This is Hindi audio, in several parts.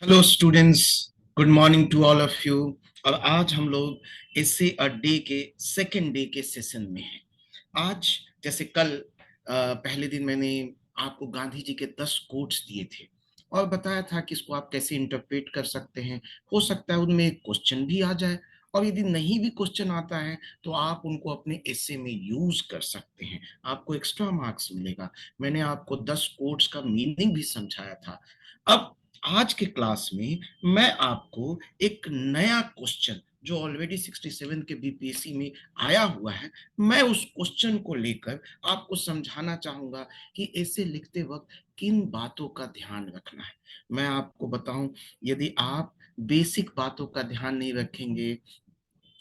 Hello students, good morning to all of you. और आज हम लोग एसे अ डे के सेकेंड डे के सेशन में हैं। आज जैसे कल पहले दिन मैंने आपको गांधी जी के 10 कोट्स दिए थे और बताया था कि इसको आप कैसे इंटरप्रेट कर सकते हैं। हो सकता है उनमें एक क्वेश्चन भी आ जाए, और यदि नहीं भी क्वेश्चन आता है तो आप उनको अपने एसे में यूज कर सकते हैं, आपको एक्स्ट्रा मार्क्स मिलेगा। मैंने आपको 10 कोट्स का मीनिंग भी समझाया था। अब आज के क्लास में मैं आपको एक नया क्वेश्चन जो ऑलरेडी 67 के बीपीएससी में आया हुआ है, मैं उस क्वेश्चन को लेकर आपको समझाना चाहूंगा कि ऐसे लिखते वक्त किन बातों का ध्यान रखना है। मैं आपको बताऊं, यदि आप बेसिक बातों का ध्यान नहीं रखेंगे,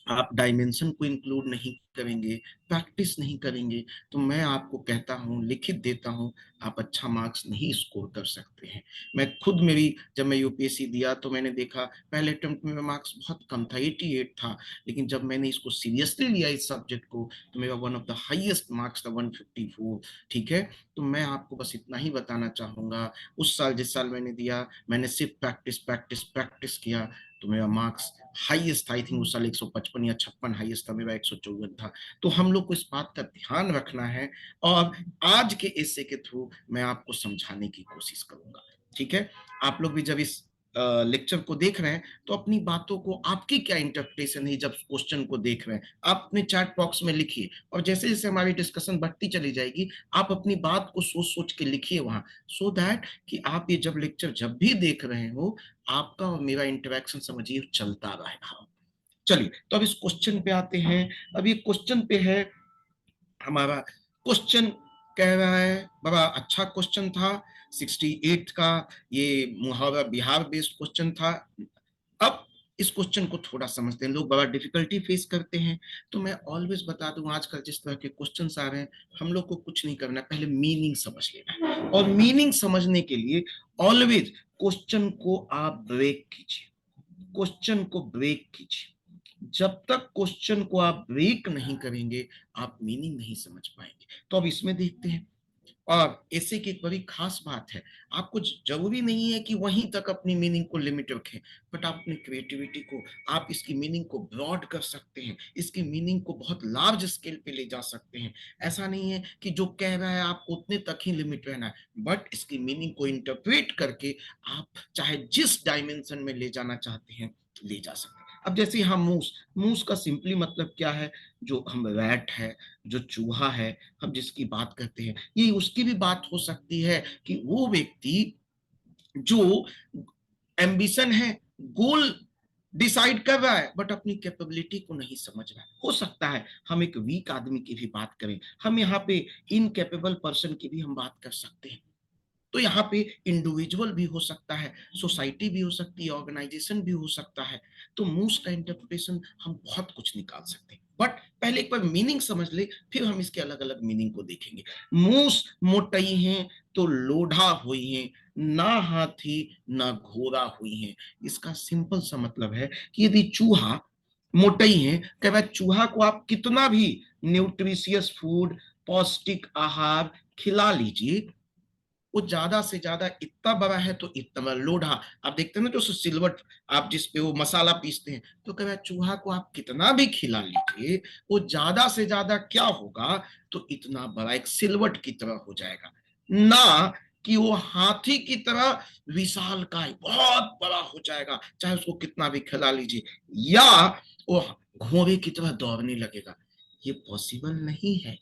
आप डायमेंशन को इंक्लूड नहीं करेंगे, प्रैक्टिस नहीं करेंगे, तो मैं आपको कहता हूं, लिखित देता हूं, आप अच्छा मार्क्स नहीं स्कोर कर सकते हैं। मैं खुद मेरी जब मैं यूपीएससी दिया तो मैंने देखा पहले अटेम्प्ट में मेरा मार्क्स बहुत कम था, 88 था। लेकिन जब मैंने इसको सीरियसली लिया इस सब्जेक्ट को तो मेरा one of the highest marks था, 154। ठीक है, तो मैं आपको बस इतना ही बताना चाहूंगा, उस साल जिस साल मैंने दिया मैंने सिर्फ प्रैक्टिस प्रैक्टिस प्रैक्टिस किया, तो मेरा मार्क्स हाईएस्ट था। आई थिंक उस साल 155 या 56 हाईएस्ट था, मेरा 154 था। तो हम लोग को इस बात का ध्यान रखना है, और आज के एसे के थ्रू मैं आपको समझाने की कोशिश करूंगा। ठीक है, आप लोग भी जब इस लेक्चर को देख रहे हैं तो अपनी बातों को, आपकी क्या इंटरप्रिटेशन है जब क्वेश्चन को देख रहे हैं, आप अपने चैट बॉक्स में लिखिए। और जैसे जैसे हमारी डिस्कशन बढ़ती चली जाएगी, आप अपनी बात को सोच सोच के लिखिए वहां, सो दैट कि आप ये जब लेक्चर जब भी देख रहे हो, आपका और मेरा इंटरेक्शन समझिए चलता रहेगा। चलिए, तो अब इस क्वेश्चन पे आते हैं। अब ये क्वेश्चन पे है हमारा। क्वेश्चन कह रहा है, बड़ा अच्छा क्वेश्चन था, 68 का। ये मुहावरा बिहार बेस्ड क्वेश्चन था। अब इस क्वेश्चन को थोड़ा समझते हैं, लोग बड़ा डिफिकल्टी फेस करते हैं। तो मैं ऑलवेज बता दूं, आजकल जिस तरह के क्वेश्चन आ रहे हैं, हम लोग को कुछ नहीं करना है, पहले मीनिंग समझ लेना है। और मीनिंग समझने के लिए ऑलवेज क्वेश्चन को आप ब्रेक कीजिए, क्वेश्चन को ब्रेक कीजिए। जब तक क्वेश्चन को आप ब्रेक नहीं करेंगे, आप मीनिंग नहीं समझ पाएंगे। तो अब इसमें देखते हैं। और ऐसे की एक बड़ी खास बात है, आपको जरूरी नहीं है कि वहीं तक अपनी मीनिंग को लिमिट रखें, बट आप अपनी क्रिएटिविटी को, आप इसकी मीनिंग को ब्रॉड कर सकते हैं, इसकी मीनिंग को बहुत लार्ज स्केल पे ले जा सकते हैं। ऐसा नहीं है कि जो कह रहा है आपको उतने तक ही लिमिट रहना है, बट इसकी मीनिंग को इंटरप्रेट करके आप चाहे जिस डायमेंशन में ले जाना चाहते हैं ले जा सकते हैं। अब जैसे हम मूस, मूस का सिंपली मतलब क्या है, जो हम रैट है, जो चूहा है, हम जिसकी बात करते हैं, ये उसकी भी बात हो सकती है कि वो व्यक्ति जो एम्बिशन है, गोल डिसाइड कर रहा है, बट अपनी कैपेबिलिटी को नहीं समझ रहा है। हो सकता है हम एक वीक आदमी की भी बात करें, हम यहाँ पे इनकेपेबल पर्सन की भी हम बात कर सकते हैं। तो यहाँ पे इंडिविजुअल भी हो सकता है, सोसाइटी भी हो सकती है, ऑर्गेनाइजेशन भी हो सकता है। तो मूस का इंटरप्रिटेशन हम बहुत कुछ निकाल सकते हैं, बट पहले एक बार मीनिंग समझ ले, फिर हम इसके अलग अलग मीनिंग को देखेंगे। मूस मोटई हैं तो लोढ़ा हुई हैं, ना हाथी ना घोड़ा हुई हैं। इसका सिंपल सा मतलब है कि यदि चूहा मोटई है, कह रहा चूहा को आप कितना भी न्यूट्रिशियस फूड, पौष्टिक आहार खिला लीजिए, वो ज्यादा से ज्यादा इतना बड़ा है तो इतना बड़ा लोढ़ा, आप देखते हैं ना जो सिलवट, आप जिस पे वो मसाला पीसते हैं, तो कह रहा चूहा को आप कितना भी खिला लीजिए, वो ज्यादा से ज्यादा क्या होगा, तो इतना बड़ा एक सिलवट की तरह हो जाएगा, ना कि वो हाथी की तरह विशाल काय बहुत बड़ा हो जाएगा, चाहे उसको कितना भी खिला लीजिए, या वो घोड़े की तरह दौड़ने लगेगा। ये पॉसिबल नहीं है।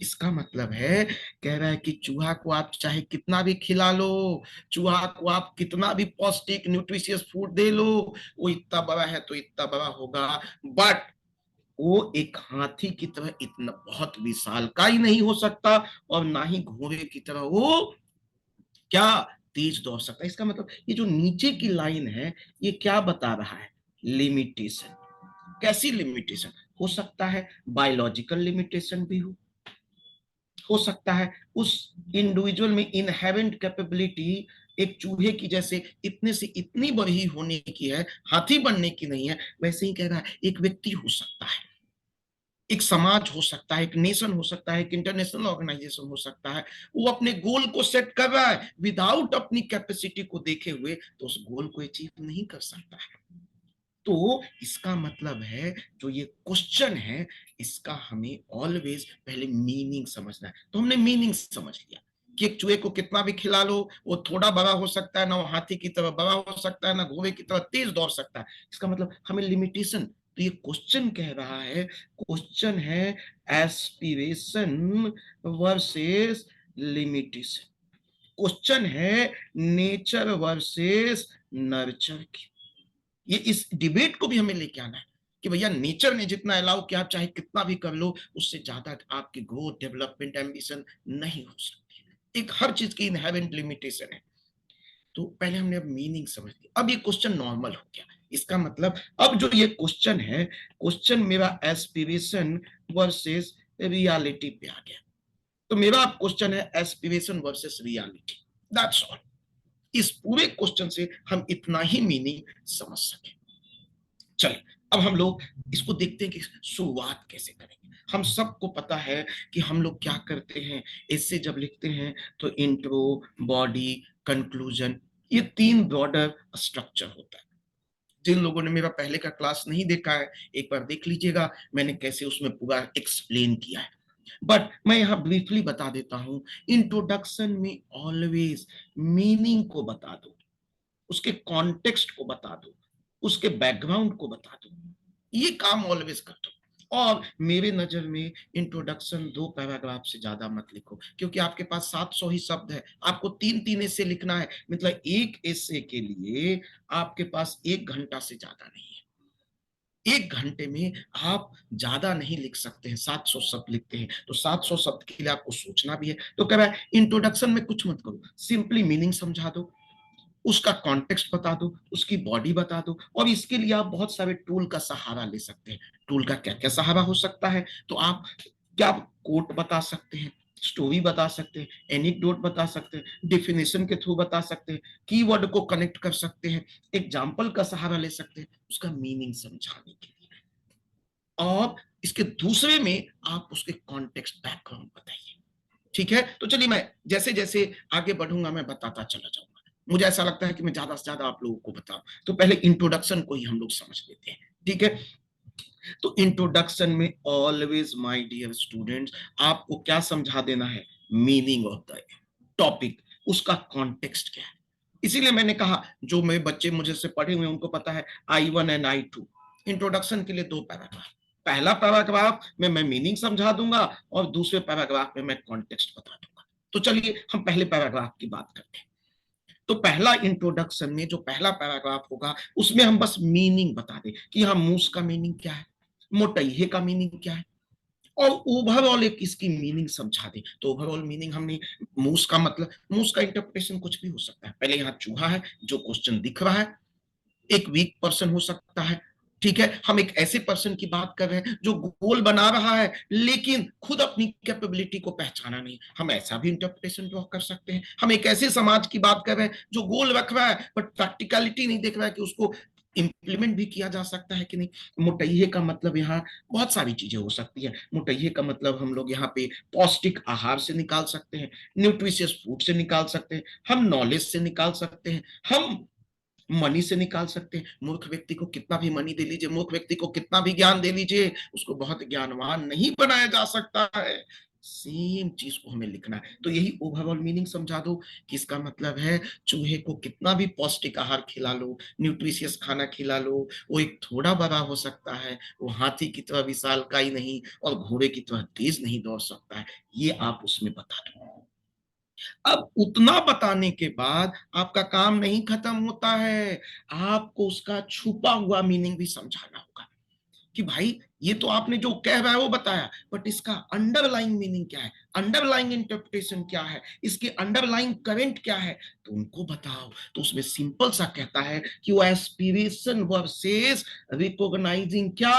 इसका मतलब है, कह रहा है कि चूहा को आप चाहे कितना भी खिला लो, चूहा को आप कितना भी पौष्टिक न्यूट्रिशियस फूड दे लो, वो इतना बड़ा है तो इतना बड़ा होगा, बट वो एक हाथी की तरह इतना बहुत विशाल का ही नहीं हो सकता, और ना ही घोड़े की तरह वो क्या तेज दौड़ सकता है। इसका मतलब ये जो नीचे की लाइन है, ये क्या बता रहा है, लिमिटेशन। कैसी लिमिटेशन हो सकता है, बायोलॉजिकल लिमिटेशन भी हो सकता है उस इंडिविजुअल में इनहेरेंट कैपेबिलिटी एक चूहे की जैसे इतने से इतनी बड़ी होने की है, हाथी बनने की नहीं है। वैसे ही कह रहा है एक व्यक्ति हो सकता है, एक समाज हो सकता है, एक नेशन हो सकता है, एक इंटरनेशनल ऑर्गेनाइजेशन हो सकता है, वो अपने गोल को सेट कर रहा है विदाउट अपनी कैपेसिटी को देखे हुए, तो उस गोल को अचीव नहीं कर सकता है। तो इसका मतलब है जो ये क्वेश्चन है, इसका हमें ऑलवेज पहले मीनिंग समझना है। तो हमने मीनिंग समझ लिया कि एक चूहे को कितना भी खिला लो, वो थोड़ा बड़ा हो सकता है ना, वो हाथी की तरह बड़ा हो सकता है ना, घोड़े की तरह तेज दौड़ सकता है। इसका मतलब हमें लिमिटेशन, तो ये क्वेश्चन कह रहा है, क्वेश्चन है एस्पिरेशन वर्सेस लिमिटेशन, क्वेश्चन है नेचर वर्सेस नर्चर की। ये इस डिबेट को भी हमें लेके आना है कि भैया नेचर ने जितना अलाउ किया, आप चाहे कितना भी कर लो, उससे ज्यादा आपकी ग्रोथ, डेवलपमेंट, एम्बिशन नहीं हो सकती। एक हर चीज की इनहेरेंट लिमिटेशन है। तो पहले हमने अब मीनिंग समझ ली, अब ये क्वेश्चन नॉर्मल हो गया। इसका मतलब अब जो ये क्वेश्चन है, क्वेश्चन मेरा एस्पिरेशन वर्सेस रियलिटी पे आ गया। तो मेरा अब क्वेश्चन है aspiration versus reality, that's all. इस पूरे क्वेश्चन से हम इतना ही मीनिंग समझ सके। चलिए अब हम लोग इसको देखते हैं कि शुरुआत कैसे करेंगे। हम सबको पता है कि हम लोग क्या करते हैं, इससे जब लिखते हैं तो इंट्रो, बॉडी, कंक्लूजन, ये तीन ब्रॉडर स्ट्रक्चर होता है। जिन लोगों ने मेरा पहले का क्लास नहीं देखा है, एक बार देख लीजिएगा, मैंने कैसे उसमें पूरा एक्सप्लेन किया है। बट मैं यहाँ ब्रीफली बता देता हूं। इंट्रोडक्शन में ऑलवेज मीनिंग को बता दो, उसके कॉन्टेक्स्ट को बता दो, उसके बैकग्राउंड को बता दो, ये काम ऑलवेज कर दो। और मेरे नजर में इंट्रोडक्शन 2 पैराग्राफ से ज्यादा मत लिखो, क्योंकि आपके पास 700 ही शब्द है, आपको 3-3 ऐसे लिखना है, मतलब एक ऐसे के लिए आपके पास 1 घंटा से ज्यादा नहीं है। 1 घंटे में आप ज्यादा नहीं लिख सकते हैं, 700 शब्द लिखते हैं, तो 700 शब्द के लिए आपको सोचना भी है। तो कह रहा है इंट्रोडक्शन में कुछ मत करो, सिंपली मीनिंग समझा दो, उसका कॉन्टेक्स्ट बता दो, उसकी बॉडी बता दो। और इसके लिए आप बहुत सारे टूल का सहारा ले सकते हैं। टूल का क्या क्या सहारा हो सकता है, तो आप क्या कोट बता सकते हैं, स्टोरी बता सकते हैं, एनिक्डोट बता सकते हैं, डेफिनेशन के थ्रू बता सकते हैं, कीवर्ड को कनेक्ट कर सकते हैं, एग्जाम्पल का सहारा ले सकते हैं उसका मीनिंग समझाने के लिए। और इसके दूसरे में आप उसके कॉन्टेक्स्ट, बैकग्राउंड बताइए। ठीक है, तो चलिए मैं जैसे जैसे आगे बढ़ूंगा मैं बताता चला जाऊंगा। मुझे ऐसा लगता है कि मैं ज्यादा से ज्यादा आप लोगों को बताऊं, तो पहले इंट्रोडक्शन को ही हम लोग समझ लेते हैं। ठीक है, तो इंट्रोडक्शन में ऑलवेज माय डियर स्टूडेंट्स, आपको क्या समझा देना है, मीनिंग ऑफ द टॉपिक, उसका कॉन्टेक्स्ट क्या है। इसीलिए मैंने कहा, जो मेरे बच्चे मुझे से पढ़े हुए उनको पता है I1 एंड I2। इंट्रोडक्शन के लिए 2 पैराग्राफ, पहला पैराग्राफ में मैं मीनिंग समझा दूंगा और दूसरे पैराग्राफ में मैं कॉन्टेक्स्ट बता दूंगा। तो चलिए हम पहले पैराग्राफ की बात करते हैं। तो पहला इंट्रोडक्शन में जो पहला पैराग्राफ होगा, उसमें हम बस मीनिंग बता दें कि हाँ मूस का मीनिंग क्या है, मोटैये का मीनिंग क्या है, और ओवरऑल एक इसकी मीनिंग समझा दे। तो ओवरऑल मीनिंग हमने, मूस का मतलब, मूस का इंटरप्रिटेशन कुछ भी हो सकता है। पहले यहाँ चूहा है जो क्वेश्चन दिख रहा है, एक वीक पर्सन हो सकता है। ठीक है, हम एक ऐसे पर्सन की बात कर रहे हैं जो गोल बना रहा है लेकिन खुद अपनी कैपेबिलिटी को पहचाना नहीं, हम ऐसा भी इंटरप्रिटेशन ड्रॉ कर सकते हैं। हम एक ऐसे समाज की बात कर रहे हैं जो गोल रख रहा है बट प्रैक्टिकलिटी नहीं देख रहा है कि उसको इंप्लीमेंट भी किया जा सकता है कि नहीं। मोटैये का मतलब यहाँ बहुत सारी चीजें हो सकती है। मोटैये का मतलब हम लोग यहाँ पे पौष्टिक आहार से निकाल सकते हैं, न्यूट्रिशियस फूड से निकाल सकते हैं, हम नॉलेज से निकाल सकते हैं, हम मनी से निकाल सकते हैं। मूर्ख व्यक्ति को कितना भी मनी दे लीजिए, मूर्ख व्यक्ति को कितना भी ज्ञान दे लीजिए, उसको बहुत ज्ञानवान नहीं बनाया जा सकता है। सेम चीज को हमें लिखना है। तो यही ओवरऑल मीनिंग समझा दो कि इसका मतलब है चूहे को कितना भी पौष्टिक आहार खिला लो, न्यूट्रिशियस खाना खिला लो, वो एक थोड़ा बड़ा हो सकता है, वो हाथी की तरह विशालकाय नहीं और घोड़े की तरह तेज नहीं दौड़ सकता है। ये आप उसमें बता दो। अब उतना बताने के बाद आपका काम नहीं खत्म होता है, आपको उसका छुपा हुआ मीनिंग भी समझाना होगा कि भाई ये तो आपने जो कह रहा है वो बताया, बट इसका अंडरलाइंग मीनिंग क्या है, अंडरलाइंग इंटरप्रिटेशन क्या है, इसके अंडरलाइंग करंट क्या है, तो उनको बताओ। तो उसमें सिंपल सा कहता है कि वो एस्पिरेशन वर्सेस रिकॉग्नाइजिंग क्या,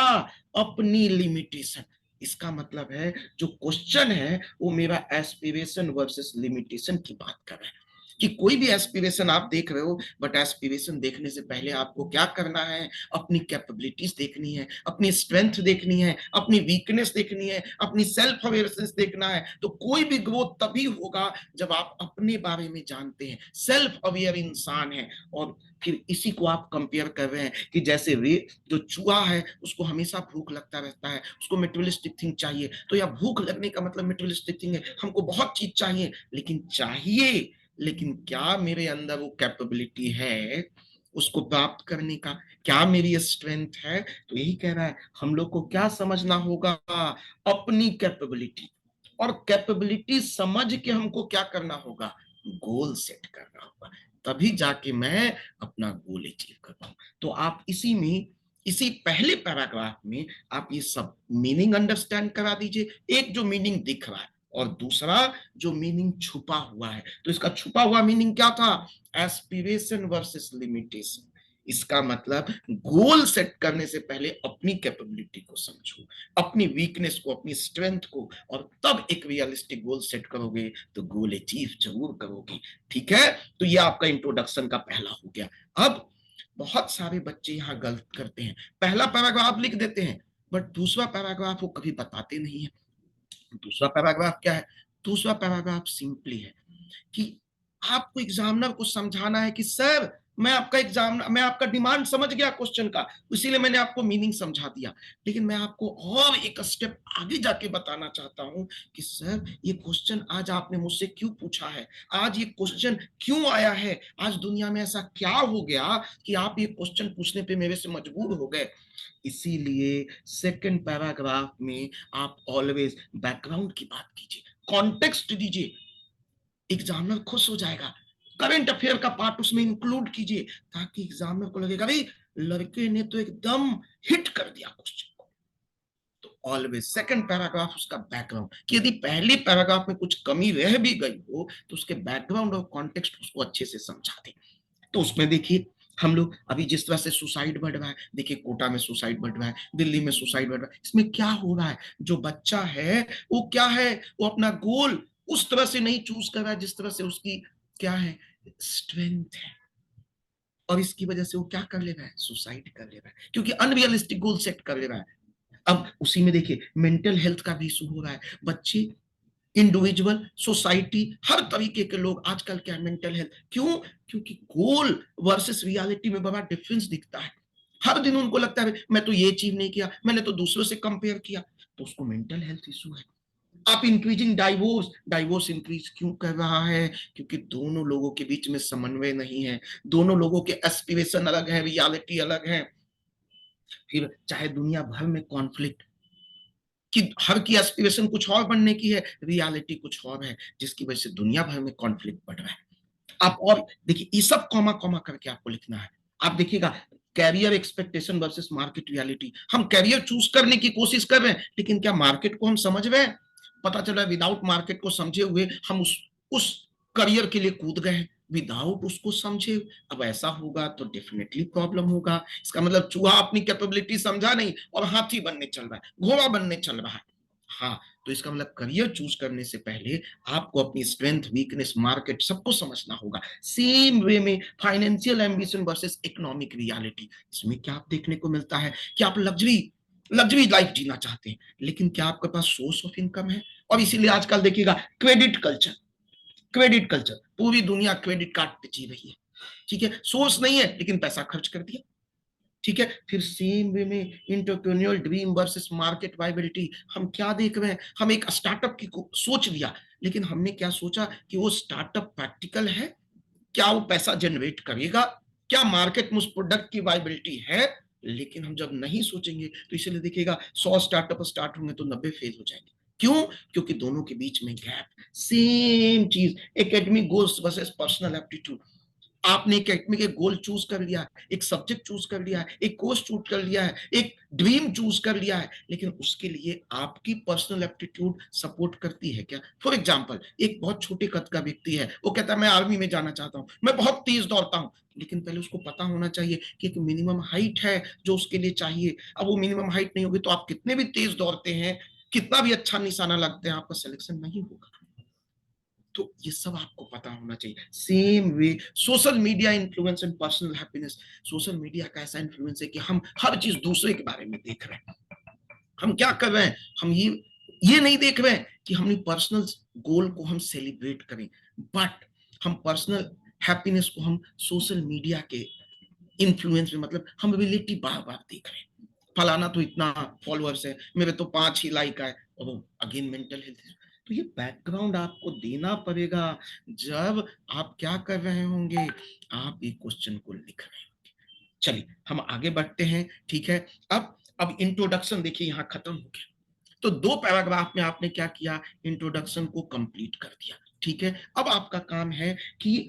अपनी लिमिटेशन। इसका मतलब है जो क्वेश्चन है वो मेरा एस्पिरेशन वर्सेस लिमिटेशन की बात कर रहा है। कि कोई भी एस्पिरेशन आप देख रहे हो, बट एस्पिरेशन देखने से पहले आपको क्या करना है, अपनी कैपेबिलिटीज देखनी है, अपनी स्ट्रेंथ देखनी है, अपनी वीकनेस देखनी है, अपनी सेल्फ अवेयरनेस देखना है। तो कोई भी ग्रोथ तभी होगा जब आप अपने बारे में जानते हैं, सेल्फ अवेयर इंसान है। और फिर इसी को आप कंपेयर कर रहे हैं कि जैसे वे जो चूहा है उसको हमेशा भूख लगता रहता है, उसको मेटेरियलिस्टिक थिंग चाहिए। तो यह भूख लगने का मतलब मेटेरियलिस्टिक थिंग है, हमको बहुत चीज चाहिए, लेकिन चाहिए, लेकिन क्या मेरे अंदर वो कैपेबिलिटी है उसको प्राप्त करने का, क्या मेरी स्ट्रेंथ है? तो यही कह रहा है हम लोग को क्या समझना होगा, अपनी कैपेबिलिटी। और कैपेबिलिटी समझ के हमको क्या करना होगा, गोल सेट करना होगा, तभी जाके मैं अपना गोल अचीव कर पाऊं। तो आप इसी में, इसी पहले पैराग्राफ में आप ये सब मीनिंग अंडरस्टैंड करा दीजिए। एक जो मीनिंग दिख रहा है और दूसरा जो मीनिंग छुपा हुआ है। तो इसका छुपा हुआ मीनिंग क्या था, एस्पिरेशन वर्सेस लिमिटेशन। इसका मतलब गोल सेट करने से पहले अपनी कैपेबिलिटी को समझो, अपनी वीकनेस को, अपनी स्ट्रेंथ को, और तब एक रियलिस्टिक गोल सेट करोगे तो गोल अचीव जरूर करोगे। ठीक है, तो ये आपका इंट्रोडक्शन का पहला हो गया। अब बहुत सारे बच्चे यहाँ गलत करते हैं, पहला पैराग्राफ लिख देते हैं बट दूसरा पैराग्राफ वो कभी बताते नहीं है। दूसरा पैराग्राफ क्या है, दूसरा पैराग्राफ सिंपली है कि आपको एग्जामिनर को समझाना है कि सर मैं आपका डिमांड समझ गया क्वेश्चन का, इसीलिए मैंने आपको मीनिंग समझा दिया, लेकिन मैं आपको और एक स्टेप आगे जाके बताना चाहता हूं कि सर ये क्वेश्चन आज आपने मुझसे क्यों पूछा है, आज ये क्वेश्चन क्यों आया है, आज दुनिया में ऐसा क्या हो गया कि आप ये क्वेश्चन पूछने पे मेरे से मजबूर हो गए। इसीलिए सेकंड पैराग्राफ में आप ऑलवेज बैकग्राउंड की बात कीजिए, कॉन्टेक्स्ट दीजिए, एग्जामिनर खुश हो जाएगा। करंट अफेयर का पार्ट उसमें इंक्लूड कीजिए ताकि एग्जामिनर को लगेगा भाई लड़के ने तो एकदम हिट कर दिया क्वेश्चन को। तो ऑलवेज सेकंड पैराग्राफ उसका बैकग्राउंड, कि यदि पहले पैराग्राफ में कुछ कमी रह भी गई हो तो उसके बैकग्राउंड और कॉन्टेक्स्ट उसको अच्छे से समझा दे। तो उसमें देखिए हम लोग अभी जिस तरह से सुसाइड बढ़ रहा है, देखिए कोटा में सुसाइड बढ़ रहा है, दिल्ली में सुसाइड बढ़ रहा है, इसमें क्या हो रहा है, जो बच्चा है वो क्या है, वो अपना गोल उस तरह से नहीं चूज कर रहा है जिस तरह से उसकी क्या है, स्ट्रेंथ है, और इसकी वजह से वो क्या कर ले रहा है, सुसाइड कर ले रहा है, क्योंकि अनरियलिस्टिक गोल सेट कर ले रहा है। अब उसी में देखिए मेंटल हेल्थ का भी इशू हो रहा है, बच्चे, इंडिविजुअल, सोसाइटी, हर तरीके के लोग आजकल क्या, मेंटल हेल्थ, क्यों, क्योंकि गोल वर्सेस रियलिटी में बड़ा डिफरेंस दिखता है। हर दिन उनको लगता है मैं तो ये अचीव नहीं किया, मैंने तो दूसरों से कंपेयर किया, तो उसको मेंटल हेल्थ इशू है। आप इंक्रीजिंग डाइवोर्स, डाइवोर्स इंक्रीज क्यों कर रहा है, क्योंकि दोनों लोगों के बीच में समन्वय नहीं है, दोनों लोगों के एस्पिरेशन अलग है, रियलिटी अलग है। फिर चाहे दुनिया भर में कॉन्फ्लिक्ट, कि हर की एस्पिरेशन कुछ और बनने की है, रियलिटी कुछ और है, जिसकी वजह से दुनिया भर में कॉन्फ्लिक्ट बढ़ रहा है। आप और देखिए ये सब कॉमा कॉमा करके आपको लिखना है। आप देखिएगा career expectation versus market reality, हम कैरियर चूज करने की कोशिश कर रहे हैं लेकिन क्या मार्केट को हम समझ रहे हैं, पता चला विदाउट मार्केट को समझे हुए हम उस करियर के लिए कूद गए हैं, विदाउट उसको समझे। अब ऐसा होगा तो डेफिनेटली प्रॉब्लम होगा। इसका मतलब चूहा अपनी कैपेबिलिटी समझा नहीं और हाथी बनने चल रहा है, घोड़ा बनने चल रहा है। हाँ, तो इसका मतलब करियर चूज करने से पहले आपको अपनी स्ट्रेंथ, वीकनेस, मार्केट सबको समझना होगा। सेम वे में financial ambition versus economic reality, इसमें क्या आप देखने को मिलता है कि आप लग्जरी लग्जरी लाइफ जीना चाहते हैं, लेकिन क्या आपके पास सोर्स ऑफ इनकम है? और इसीलिए आजकल देखिएगा क्रेडिट कल्चर, क्रेडिट कल्चर, पूरी दुनिया क्रेडिट कार्ड पे जी रही है। ठीक है, सोर्स नहीं है लेकिन पैसा खर्च कर दिया। ठीक है, फिर सेम वे में entrepreneur dream versus market viability, हम क्या देख रहे हैं, हम एक स्टार्टअप की सोच लिया, लेकिन हमने क्या सोचा कि वो स्टार्टअप प्रैक्टिकल है, क्या वो पैसा जनरेट करेगा, क्या मार्केट में उस प्रोडक्ट की वाइबिलिटी है। लेकिन हम जब नहीं सोचेंगे तो इसलिए देखिएगा 100 स्टार्टअप स्टार्ट होंगे तो 90 फेल हो जाएंगे। क्यों? क्योंकि दोनों के बीच में गैप। सेम चीज academic goals versus personal aptitude, आपने एक एकेडमिक एक गोल चूज कर लिया है, एक सब्जेक्ट चूज कर लिया है, एक कोर्स चूज कर लिया है, एक ड्रीम चूज कर लिया है, लेकिन उसके लिए आपकी पर्सनल एप्टीट्यूड सपोर्ट करती है क्या? फॉर एग्जांपल एक बहुत छोटे कद का व्यक्ति है, वो कहता है मैं आर्मी में जाना चाहता हूं, मैं बहुत तेज दौड़ता हूं, लेकिन पहले उसको पता होना चाहिए कि एक मिनिमम हाइट है जो उसके लिए चाहिए। अब वो मिनिमम हाइट नहीं होगी तो आप कितने भी तेज दौड़ते हैं, कितना भी अच्छा निशाना लगते हैं, आपका सिलेक्शन नहीं होगा। तो ये सब आपको पता होना चाहिए। Same way social media influence and personal happiness. Social media का ऐसा इन्फ्लुएंस है कि हम हर चीज दूसरे के बारे में देख रहे हैं। हम क्या कर रहे हैं, हम ये नहीं देख रहे हैं कि हम पर्सनल गोल को हम सेलिब्रेट करें, बट हम पर्सनल हैप्पीनेस को हम सोशल मीडिया के इन्फ्लुएंस में, मतलब हम रिलेटिव बार बार देख रहे हैं। फलाना तो इतना फॉलोअर्स है, मेरे तो 5 ही लाइक आए, और वो अगेन मेंटल हेल्थ। तो ये बैकग्राउंड आपको देना पड़ेगा जब आप क्या कर रहे होंगे, आप एक क्वेश्चन को लिख रहे होंगे। चलिए हम आगे बढ़ते हैं, ठीक है। अब इंट्रोडक्शन देखिए यहाँ खत्म हो गया। तो 2 पैराग्राफ में आपने क्या किया, इंट्रोडक्शन को कंप्लीट कर दिया, ठीक है। अब आपका काम है कि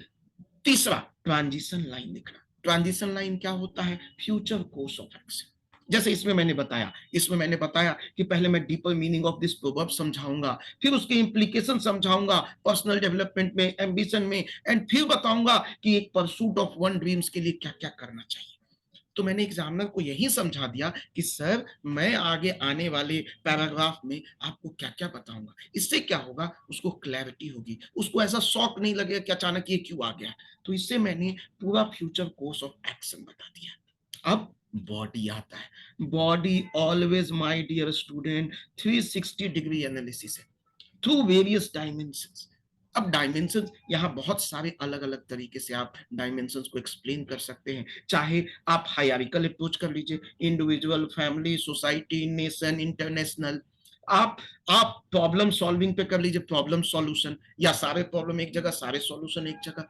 तीसरा ट्रांजिशन लाइन लिखना। ट्रांजिशन लाइन क्या होता है, फ्यूचर कोर्स ऑफ एक्शन। जैसे इसमें मैंने बताया कि पहले मैं deeper meaning of this proverb समझाऊंगा, फिर उसके इंप्लीकेशन समझाऊंगा पर्सनल डेवलपमेंट में, एम्बिशन में, एंड फिर बताऊंगा कि एक परसूट ऑफ वन ड्रीम्स के लिए क्या क्या करना चाहिए। तो मैंने एग्जामिनर को यही समझा दिया कि सर मैं आगे आने वाले पैराग्राफ में आपको क्या क्या बताऊंगा। इससे क्या होगा, उसको क्लैरिटी होगी, उसको ऐसा शॉक नहीं लगेगा कि अचानक ये क्यों आ गया। तो इससे मैंने पूरा फ्यूचर कोर्स ऑफ एक्शन बता दिया। अब बॉडी आता है। Body always my dear student 360 degree analysis है थ्रू वेरियस डायमेंशंस। अब डायमेंशंस यहाँ बहुत सारे अलग अलग तरीके से आप डायमेंशंस को एक्सप्लेन कर सकते हैं। चाहे आप हायरार्किकल अप्रोच कर लीजिए, individual, family, society, nation, international. आप आप प्रॉब्लम सॉल्विंग पे कर लीजिए, प्रॉब्लम सॉल्यूशन, या सारे प्रॉब्लम एक जगह, सारे सॉल्यूशन एक जगह।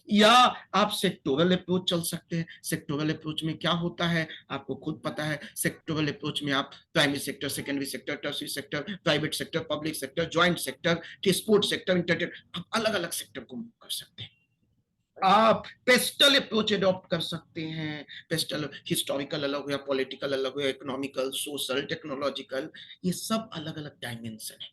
या आप सेक्टोरल अप्रोच चल सकते हैं। सेक्टोरल अप्रोच में क्या होता है आपको खुद पता है। सेक्टोरल अप्रोच में आप primary sector, secondary sector, tertiary sector, private sector, public sector, joint sector, sports sector, entertain, आप अलग अलग सेक्टर को मूव कर सकते हैं। आप पेस्टल अप्रोच अडॉप्ट कर सकते हैं। पेस्टल हिस्टोरिकल अलग हुआ, पॉलिटिकल अलग हुआ, इकोनॉमिकल, सोशल, टेक्नोलॉजिकल, ये सब अलग अलग डायमेंशन है।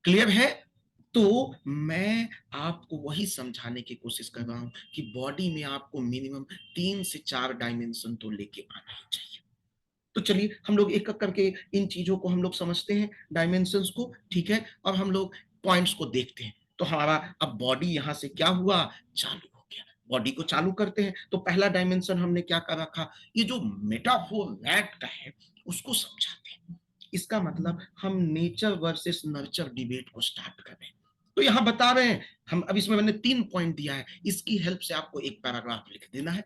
क्लियर है। तो मैं आपको वही समझाने की कोशिश कर रहा हूं कि बॉडी में आपको मिनिमम 3 से 4 डायमेंशन तो लेके आना ही चाहिए। तो चलिए हम लोग एक एक करके इन चीजों को हम लोग समझते हैं, डायमेंशंस को, ठीक है। और हम लोग पॉइंट्स को देखते हैं। तो हमारा अब बॉडी यहां से क्या हुआ, चालू हो गया। बॉडी को चालू करते हैं तो पहला डायमेंशन हमने क्या कर रखा, ये जो मेटाफोर रैट का है उसको समझाते हैं। इसका मतलब हम नेचर वर्सेस नर्चर डिबेट को स्टार्ट कर रहे हैं। तो यहां बता रहे हैं हम, अब इसमें मैंने 3 पॉइंट दिया है, इसकी हेल्प से आपको एक पैराग्राफ लिख देना है।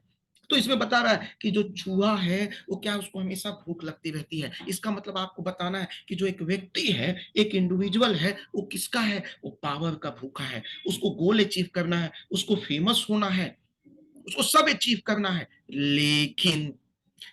तो इसमें बता रहा है कि जो चूहा है वो क्या, उसको हमेशा भूख लगती रहती है। इसका मतलब आपको बताना है कि जो एक व्यक्ति है, एक इंडिविजुअल है, वो किसका है, वो पावर का भूखा है। उसको गोल अचीव करना है, उसको फेमस होना है, उसको सब अचीव करना है। लेकिन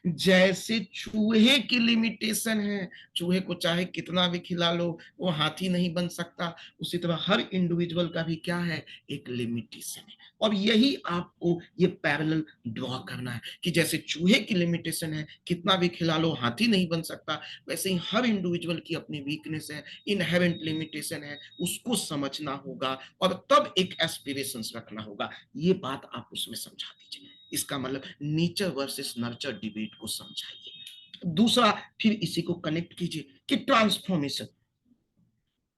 जैसे चूहे की लिमिटेशन है, चूहे को चाहे कितना भी खिला लो वो हाथी नहीं बन सकता, उसी तरह हर इंडिविजुअल का भी क्या है, एक लिमिटेशन है। और यही आपको ये पैरेलल ड्रॉ करना है कि जैसे चूहे की लिमिटेशन है, कितना भी खिला लो हाथी नहीं बन सकता, वैसे ही हर इंडिविजुअल की अपनी वीकनेस है, इनहेरेंट लिमिटेशन है, उसको समझना होगा और तब एक एस्पिरेशंस रखना होगा। ये बात आप उसमें समझा दीजिए। इसका मतलब नेचर वर्सेस नर्चर डिबेट को समझाइए। दूसरा, फिर इसी को कनेक्ट कीजिए कि ट्रांसफॉर्मेशन,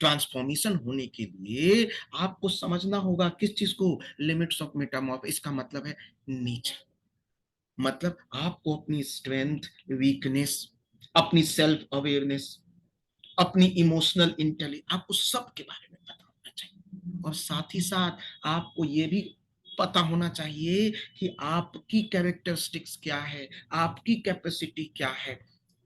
ट्रांसफॉर्मेशन होने के लिए आपको समझना होगा किस चीज को, लिमिट्स ऑफ मेटामॉर्फ। इसका मतलब है नेचर। मतलब आपको अपनी स्ट्रेंथ, वीकनेस, अपनी सेल्फ अवेयरनेस, अपनी इमोशनल इंटेलिजेंस, आपको सब के बारे में पता होना चाहिए। और साथ ही साथ आपको ये भी पता होना चाहिए कि आपकी कैरेक्टरिस्टिक्स क्या है, आपकी कैपेसिटी क्या है।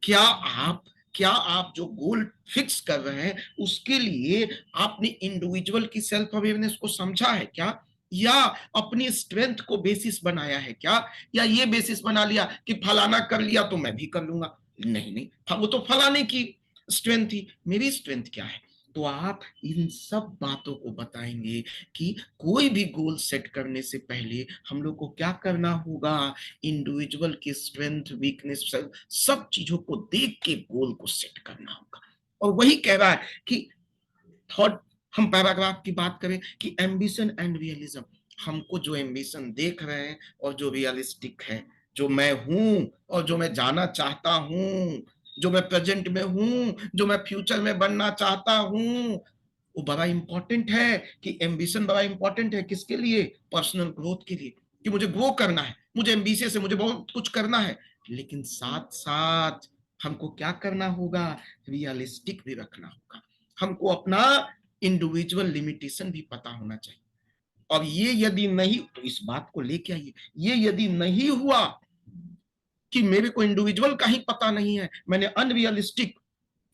क्या आप क्या आप जो गोल फिक्स कर रहे हैं उसके लिए आपने इंडिविजुअल की सेल्फ अवेयरनेस को समझा है क्या, या अपनी स्ट्रेंथ को बेसिस बनाया है क्या, या ये बेसिस बना लिया कि फलाना कर लिया तो मैं भी कर लूंगा। नहीं नहीं, वो तो फलाने की स्ट्रेंथ थी, मेरी स्ट्रेंथ क्या है। तो आप इन सब बातों को बताएंगे कि कोई भी गोल सेट करने से पहले हम लोग को क्या करना होगा, इंडिविजुअल की स्ट्रेंथ, वीकनेस, सब चीजों को देख के गोल को सेट करना होगा। और वही कह रहा है कि थर्ड, हम पैराग्राफ की बात करें कि एम्बिशन एंड रियलिज्म, हमको जो एम्बिशन देख रहे हैं और जो रियलिस्टिक है, जो मैं हूं और जो मैं जाना चाहता हूं, जो मैं प्रेजेंट में हूं, जो मैं फ्यूचर में बनना चाहता हूं, वो बड़ा इंपॉर्टेंट है कि एम्बिशन बड़ा इंपॉर्टेंट है किसके लिए, पर्सनल ग्रोथ के लिए, कि मुझे ग्रो करना है, मुझे एम्बिशियस है, मुझे बहुत कुछ करना है, लेकिन साथ साथ हमको क्या करना होगा, रियलिस्टिक भी रखना होगा, हमको अपना इंडिविजुअल लिमिटेशन भी पता होना चाहिए। और ये यदि नहीं, तो इस बात को लेके आइए, ये यदि नहीं हुआ कि मेरे को इंडिविजुअल का ही पता नहीं है, मैंने अनरियलिस्टिक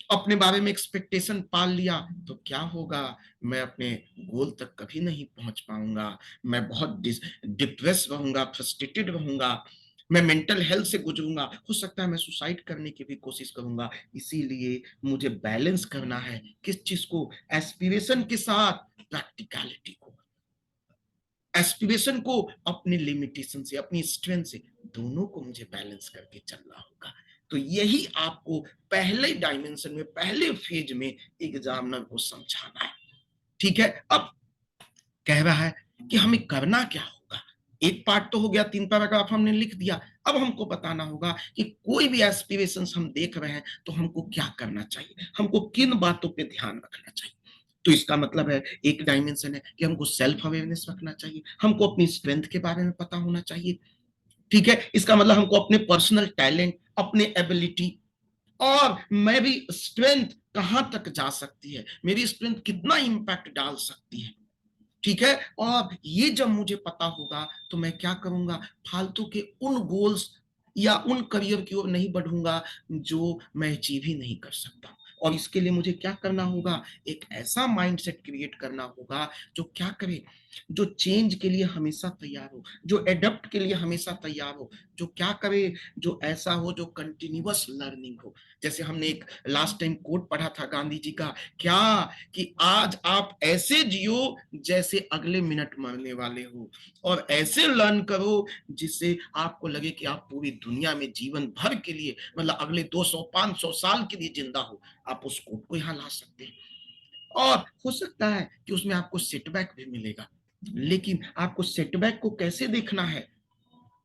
अपने बारे में एक्सपेक्टेशन पाल लिया, तो क्या होगा, मैं अपने गोल तक कभी नहीं पहुंच पाऊंगा, मैं बहुत डिप्रेस रहूंगा, फ्रस्ट्रेटेड रहूंगा, मैं मेंटल हेल्थ से गुजरूंगा, हो सकता है मैं सुसाइड करने की भी कोशिश करूंगा। इसीलिए मुझे बैलेंस करना है, किस चीज को, एस्पिरेशन के साथ प्रैक्टिकलिटी को, एस्पिरेशन को अपनी लिमिटेशन से, अपनी स्ट्रेंथ से, दोनों को मुझे बैलेंस करके चलना होगा। तो यही आपको पहले डायमेंशन में, पहले फेज में एग्जामिनर को समझाना है। ठीक है, अब कह रहा है कि हमें करना क्या होगा। एक पार्ट तो हो गया, 3 पैराग्राफ हमने लिख दिया। अब हमको बताना होगा कि कोई भी एस्पिरेशंस हम देख रहे हैं तो हमको क्या करना चाहिए, हमको किन बातों पे ध्यान रखना चाहिए। तो इसका मतलब है, एक डायमेंशन है कि हमको सेल्फ अवेयरनेस रखना चाहिए, हमको अपनी स्ट्रेंथ के बारे में पता होना चाहिए। ठीक है, इसका मतलब हमको अपने पर्सनल टैलेंट, अपने एबिलिटी, और मेरी स्ट्रेंथ कहां तक जा सकती है, मेरी स्ट्रेंथ कितना इंपैक्ट डाल सकती है। ठीक है, और ये जब मुझे पता होगा तो मैं क्या करूंगा, फालतू के उन गोल्स या उन करियर की ओर नहीं बढ़ूंगा जो मैं अचीव ही नहीं कर सकता। और इसके लिए मुझे क्या करना होगा, एक ऐसा माइंडसेट क्रिएट करना होगा जो क्या करे, जो चेंज के लिए हमेशा तैयार हो, जो एडप्ट के लिए हमेशा तैयार हो, जो क्या करे, जो ऐसा हो जो कंटिन्यूअस लर्निंग हो। जैसे हमने एक लास्ट टाइम कोट पढ़ा था गांधी जी का, क्या, कि आज आप ऐसे जियो जैसे अगले मिनट मरने वाले हो, और ऐसे लर्न करो जिससे आपको लगे कि आप पूरी दुनिया में जीवन भर के लिए, मतलब अगले 200-500 साल के लिए जिंदा हो। आप उस कोट को यहाँ ला सकते हैं। और हो सकता है कि उसमें आपको सेटबैक भी मिलेगा, लेकिन आपको सेटबैक को कैसे देखना है,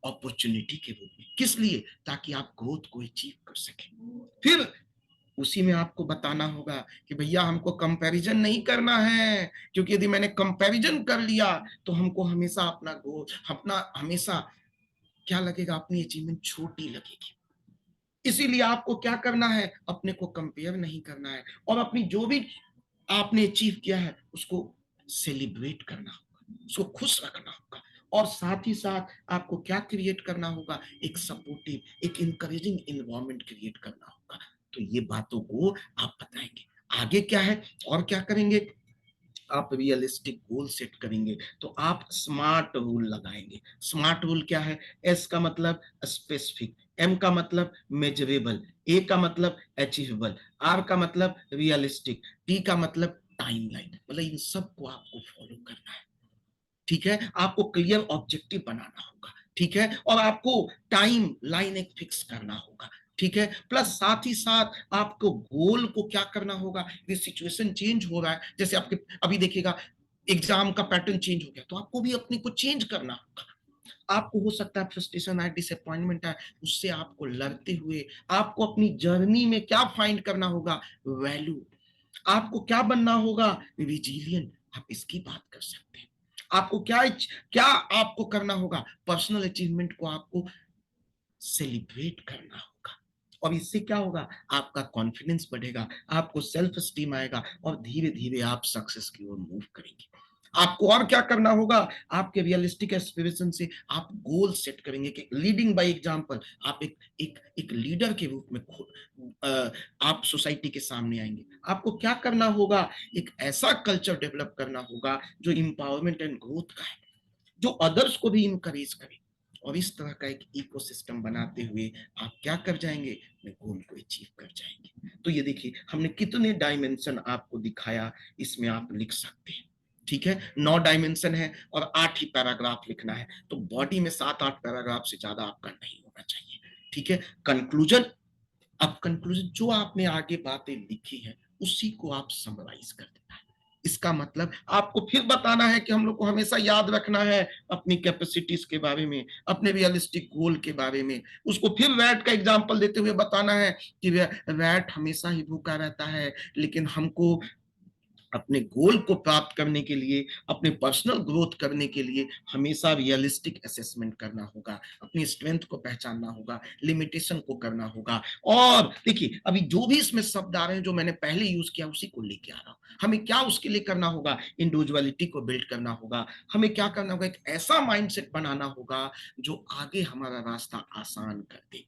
अपॉर्चुनिटी के रूप में। किस लिए, ताकि आप ग्रोथ को अचीव कर सके। फिर उसी में आपको बताना होगा कि भैया हमको कंपैरिजन नहीं करना है, क्योंकि यदि मैंने कंपैरिजन कर लिया तो हमको हमेशा अपना गोल, अपना हमेशा क्या लगेगा, अपनी अचीवमेंट छोटी लगेगी। इसीलिए आपको क्या करना है, अपने को कंपेयर नहीं करना है, और अपनी जो भी आपने अचीव किया है उसको सेलिब्रेट करना होगा, उसको खुश रखना होगा। और साथ ही साथ आपको क्या क्रिएट करना होगा, एक सपोर्टिव, एक इंकरेजिंग इन्वायरमेंट क्रिएट करना होगा। तो ये बातों को आप बताएंगे। आगे क्या है और क्या करेंगे, आप रियलिस्टिक गोल सेट करेंगे, तो आप स्मार्ट रूल लगाएंगे। स्मार्ट रूल क्या है, एस का मतलब स्पेसिफिक, एम का मतलब मेजरेबल, ए का मतलब अचीवेबल, आर का मतलब रियलिस्टिक, टी का मतलब टाइमलाइन, मतलब इन सबको आपको फॉलो करना है। ठीक है, आपको क्लियर ऑब्जेक्टिव बनाना होगा। ठीक है, और आपको टाइम लाइन एक फिक्स करना होगा। ठीक है, प्लस साथ ही साथ आपको गोल को क्या करना होगा, ये सिचुएशन चेंज हो रहा है, जैसे आपके अभी देखिएगा एग्जाम का पैटर्न चेंज हो गया, तो आपको भी अपने को चेंज करना होगा। आपको हो सकता है फ्रस्ट्रेशन आए, डिसअपॉइंटमेंट आए, उससे आपको लड़ते हुए आपको अपनी जर्नी में क्या फाइंड करना होगा, वैल्यू। आपको क्या बनना होगा, रिजिलियंट, आप इसकी बात कर सकते हैं। आपको क्या क्या आपको करना होगा, पर्सनल अचीवमेंट को आपको सेलिब्रेट करना होगा। और इससे क्या होगा, आपका कॉन्फिडेंस बढ़ेगा, आपको सेल्फ स्टीम आएगा, और धीरे धीरे आप सक्सेस की ओर मूव करेंगे। आपको और क्या करना होगा, आपके रियलिस्टिक एस्पिरेशन से आप गोल सेट करेंगे कि लीडिंग बाय एग्जांपल, आप एक लीडर के रूप में आप सोसाइटी के सामने आएंगे। आपको क्या करना होगा, एक ऐसा कल्चर डेवलप करना होगा जो इंपावरमेंट एंड ग्रोथ का है, जो अदर्स को भी इंकरेज करे। और इस तरह का एक इकोसिस्टम बनाते हुए आप क्या कर जाएंगे, अपने गोल को अचीव कर जाएंगे। तो ये देखिए हमने कितने डायमेंशन आपको दिखाया, इसमें आप लिख सकते हैं। ठीक है, 9 डायमेंशन है और 8 ही पैराग्राफ लिखना है, तो बॉडी में 7-8 पैराग्राफ से ज्यादा आपका नहीं होना चाहिए। ठीक है, कंक्लूजन, अब कंक्लूजन जो आपने आगे बातें लिखी है उसी को आप समराइज कर देना है। इसका मतलब आपको फिर बताना है कि हम लोग को हमेशा याद रखना है अपनी कैपेसिटीज के बारे में, अपने रियलिस्टिक गोल के बारे में। उसको फिर रैट का एग्जांपल देते हुए बताना है कि रैट हमेशा ही भूखा रहता है, लेकिन हमको अपने गोल को प्राप्त करने के लिए, अपने पर्सनल ग्रोथ करने के लिए हमेशा रियलिस्टिक असेसमेंट करना होगा, अपनी स्ट्रेंथ को पहचानना होगा, लिमिटेशन को करना होगा। और देखिए अभी जो भी इसमें शब्द आ रहे हैं जो मैंने पहले यूज किया उसी को लेके आ रहा हूं। हमें क्या उसके लिए करना होगा, इंडिविजुअलिटी को बिल्ड करना होगा। हमें क्या करना होगा, एक ऐसा माइंडसेट बनाना होगा जो आगे हमारा रास्ता आसान कर दे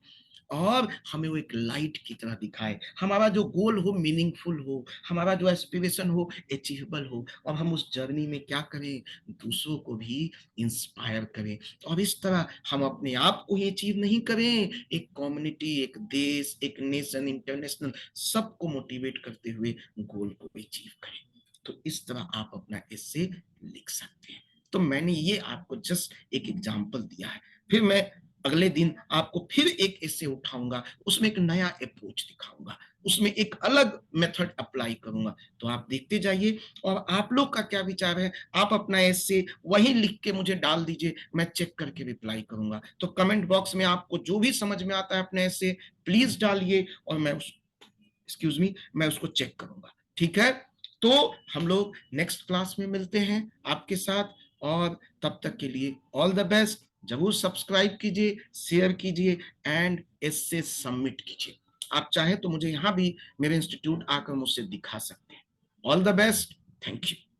और हमें वो एक लाइट की तरह दिखाए। हमारा जो गोल हो मीनिंगफुल हो, हमारा जो एस्पिरेशन हो अचीवेबल हो, और हम उस जर्नी में क्या करें, दूसरों को भी इंस्पायर करें। और इस तरह हम अपने आप को ही अचीव नहीं करें, एक कम्युनिटी, एक देश, एक नेशन, इंटरनेशनल सबको मोटिवेट करते हुए गोल को अचीव करें। तो इस तरह आप अपना एस्से लिख सकते हैं। तो मैंने ये आपको जस्ट एक एग्जांपल दिया है। फिर मैं अगले दिन आपको फिर एक एस्से उठाऊंगा, उसमें एक नया अप्रोच दिखाऊंगा, उसमें एक अलग मेथड अप्लाई करूंगा। तो आप देखते जाइए। और आप लोग का क्या विचार है, आप अपना एस्से वहीं लिख के मुझे डाल दीजिए, मैं चेक करके रिप्लाई करूंगा। तो कमेंट बॉक्स में आपको जो भी समझ में आता है अपने एस्से प्लीज डालिए, और मैं उस एक्सक्यूज मी मैं उसको चेक करूंगा। ठीक है, तो हम लोग नेक्स्ट क्लास में मिलते हैं आपके साथ। और तब तक के लिए ऑल द बेस्ट। जरूर सब्सक्राइब कीजिए, शेयर कीजिए एंड इससे सबमिट कीजिए। आप चाहें तो मुझे यहाँ भी मेरे इंस्टीट्यूट आकर मुझसे दिखा सकते हैं। All the best. Thank you.